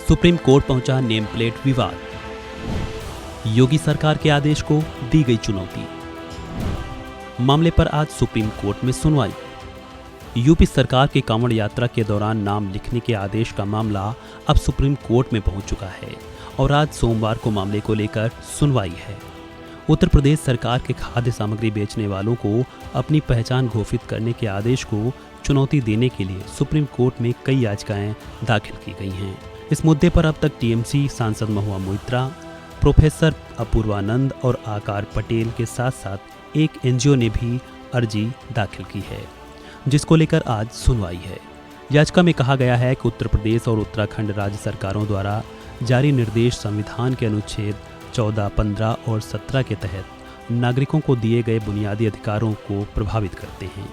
Supreme court पहुंचा name plate विवाद। योगी सरकार के आदेश को दी गई चुनौती। मामले पर आज सुप्रीम कोर्ट में सुनवाई। यूपी सरकार के कांवड़ यात्रा के दौरान नाम लिखने के आदेश का मामला अब सुप्रीम कोर्ट में पहुंच चुका है और आज सोमवार को मामले को लेकर सुनवाई है। उत्तर प्रदेश सरकार के खाद्य सामग्री बेचने वालों को अपनी पहचान घोषित करने के आदेश को चुनौती देने के लिए सुप्रीम कोर्ट में कई याचिकाएं दाखिल की गई हैं। इस मुद्दे पर अब तक टीएमसी सांसद महुआ मोइत्रा, प्रोफेसर अपूर्वानंद और आकार पटेल के साथ साथ एक एनजीओ ने भी अर्जी दाखिल की है, जिसको लेकर आज सुनवाई है। याचिका में कहा गया है कि उत्तर प्रदेश और उत्तराखंड राज्य सरकारों द्वारा जारी निर्देश संविधान के अनुच्छेद 14, 15 और 17 के तहत नागरिकों को दिए गए बुनियादी अधिकारों को प्रभावित करते हैं।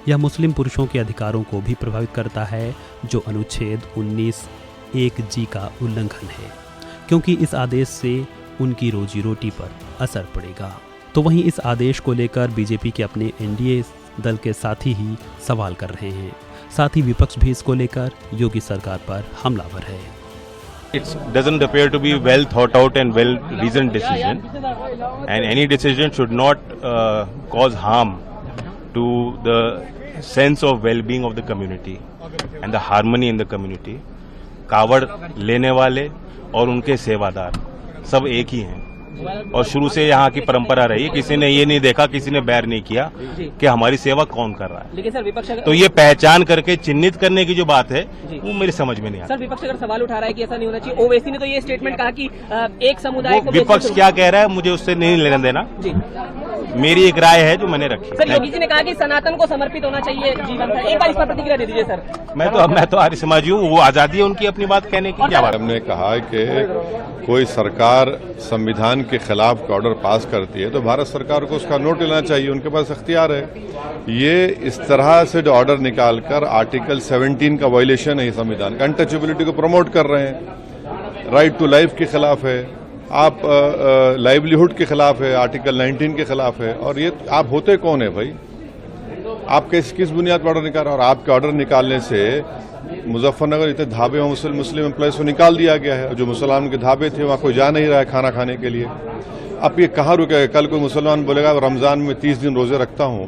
यह मुस्लिम पुरुषों के अधिकारों को भी प्रभावित करता है, जो अनुच्छेद 19(1)(g) का उल्लंघन है, क्योंकि इस आदेश से उनकी रोजी रोटी पर असर पड़ेगा। तो वहीं इस आदेश को लेकर बीजेपी के अपने एनडीए दल के साथी ही सवाल कर रहे हैं। साथ ही विपक्ष भी इसको लेकर योगी सरकार पर हमलावर है। It doesn't appear to be well thought out and well reasoned decision, and any decision should not cause harm to the sense of well-being of the community and the harmony in the community. कावड़ लेने वाले और उनके सेवादार सब एक ही हैं और शुरू से यहाँ की परंपरा रही है। किसी ने ये नहीं देखा, किसी ने बैर नहीं किया कि हमारी सेवा कौन कर रहा है। लेकिन सर विपक्ष तो ये पहचान करके चिन्हित करने की जो बात है वो मेरी समझ में नहीं आता। सर विपक्ष अगर सवाल उठा रहा है कि ऐसा नहीं होना चाहिए, ओवैसी ने तो ये स्टेटमेंट कहा कि एक समुदाय को विपक्ष क्या कह रहा है मुझे उससे नहीं लेना देना जी। मेरी एक राय है जो मैंने रखी। सर योगी जी ने कहा कि सनातन को समर्पित होना चाहिए जीवन का। एक बार इस पर प्रतिक्रिया दे दीजिए सर। मैं तो आर्य समाजी हूँ, वो आजादी है उनकी अपनी बात कहने की। क्या बात? हमने कहा कि कोई सरकार संविधान के खिलाफ ऑर्डर पास करती है तो भारत सरकार को उसका नोट लेना चाहिए, उनके पास अख्तियार है। ये इस तरह से जो ऑर्डर निकालकर आर्टिकल 17 का वायलेशन है संविधान का, अनटचेबिलिटी को प्रमोट कर रहे हैं, राइट टू लाइफ के खिलाफ है, आप लाइवलीहुड के खिलाफ है, आर्टिकल 19 के खिलाफ है। और ये आप होते कौन है भाई? आप किस बुनियाद पर ऑर्डर निकाल रहे हैं? और आपके ऑर्डर निकालने से मुजफ्फरनगर इतने ढाबे में मुस्लिम एम्प्लॉयज को निकाल दिया गया है। जो मुसलमान के ढाबे थे वहाँ कोई जा नहीं रहा है खाना खाने के लिए। अब ये कहाँ रुकेगा? कल कोई मुसलमान बोलेगा रमजान में 30 दिन रोजे रखता हूँ,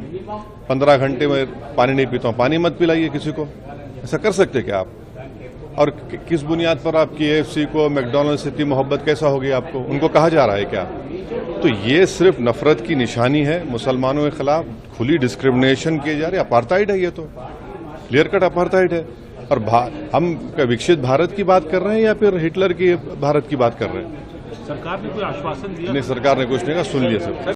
15 घंटे में पानी नहीं पीता हूँ, पानी मत पिलाइए किसी को। ऐसा कर सकते क्या आप? और किस बुनियाद पर आपकी AFC को मैकडॉनल्ड से इतनी मोहब्बत कैसा होगी आपको? उनको कहा जा रहा है क्या? तो ये सिर्फ नफरत की निशानी है मुसलमानों के खिलाफ, खुली डिस्क्रिमिनेशन की जा रही है। अपार्थाइड है, ये तो क्लियर कट अपार्थाइड है। और हम विकसित भारत की बात कर रहे हैं या फिर हिटलर की भारत की बात कर रहे हैं? सरकार ने कोई आश्वासन दिया? नहीं, सरकार ने कुछ नहीं कहा, सुन लिया सब।